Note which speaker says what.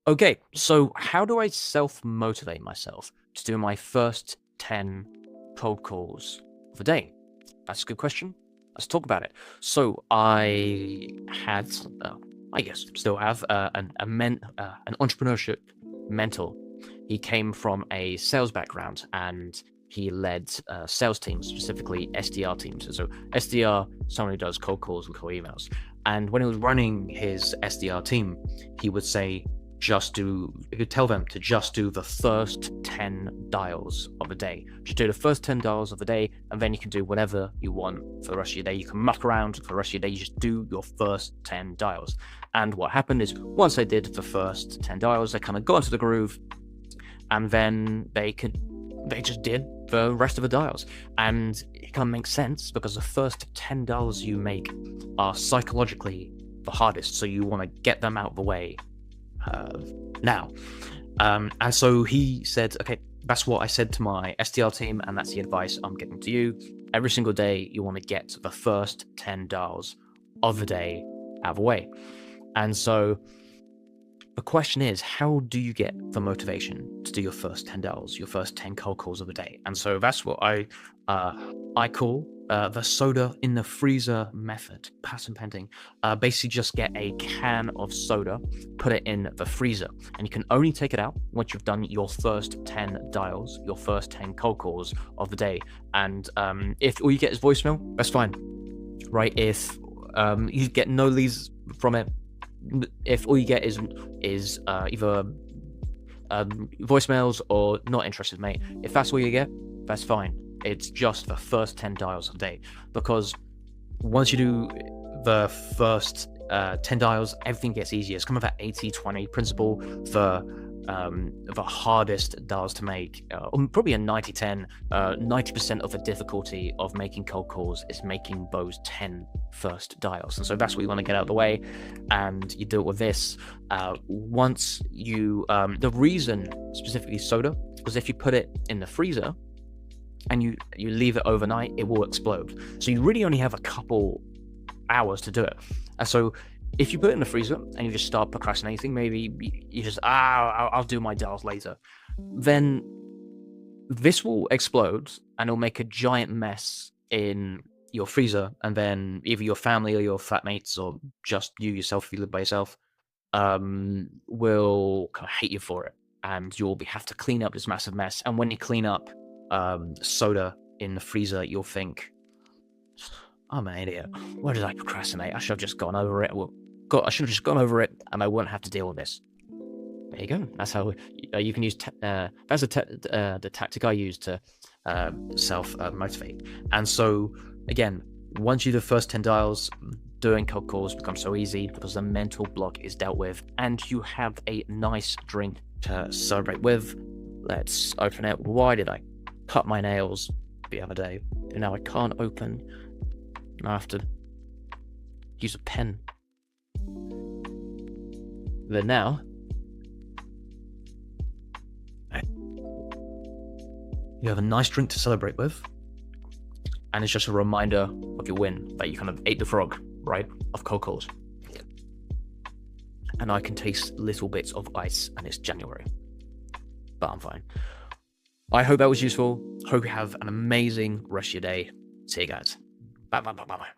Speaker 1: Okay, so how do I self-motivate myself to do my first 10 cold calls of the day? That's a good question. Let's talk about it. So I had, I guess, still have an entrepreneurship mentor. He came from a sales background and he led sales teams, specifically SDR teams. So SDR, someone who does cold calls and cold emails. And when he was running his SDR team, he would say, he could tell them to just do the first 10 dials of the day. Just do the first 10 dials of the day, and then you can do whatever you want for the rest of your day. You can muck around for the rest of your day. You just do your first 10 dials. And what happened is, once they did the first 10 dials, they kind of got into the groove, and then they just did the rest of the dials. And it kind of makes sense because the first 10 dials you make are psychologically the hardest. So you want to get them out of the way now. And so he said, okay, that's what I said to my SDR team, and that's the advice I'm giving to you. Every single day, you want to get the first 10 dials of the day out of the way. And so the question is, how do you get the motivation to do your first 10 dials, your first 10 cold calls of the day? And so that's what I call the soda in the freezer method, patent pending. Basically just get a can of soda, put it in the freezer, and you can only take it out once you've done your first 10 dials, your first 10 cold calls of the day. And if all you get is voicemail, that's fine, right? If you get no leads from it, if all you get is either voicemails or not interested, mate, if that's all you get, that's fine. It's just the first 10 dials a day, because once you do the first 10 dials, everything gets easier. It's kind of that 80-20 principle. The hardest dials to make, probably a 90-10, 90% of the difficulty of making cold calls is making those 10 first dials. And so that's what you want to get out of the way, and you do it with this. Once you, the reason specifically soda, was if you put it in the freezer and you leave it overnight, it will explode. So you really only have a couple hours to do it. And so if you put it in the freezer and you just start procrastinating, maybe you just, I'll do my dials later, then this will explode and it'll make a giant mess in your freezer. And then either your family or your flatmates, or just you yourself, if you live by yourself, will kind of hate you for it. And you'll have to clean up this massive mess. And when you clean up soda in the freezer, you'll think, I'm an idiot. Why did I procrastinate? I should have just gone over it. I should have just gone over it, and I wouldn't have to deal with this. There you go. That's how you can use. That's the tactic I use to self motivate. And so again, once you do the first 10 dials, doing cold calls becomes so easy because the mental block is dealt with, and you have a nice drink to celebrate with. Let's open it. Why did I cut my nails the other day? And now I can't open. I have to use a pen. Then now, you have a nice drink to celebrate with, and it's just a reminder of your win, that you kind of ate the frog, right, of cold calls. And I can taste little bits of ice, and it's January, but I'm fine. I hope that was useful. Hope you have an amazing rest of your day. See you guys. Bye.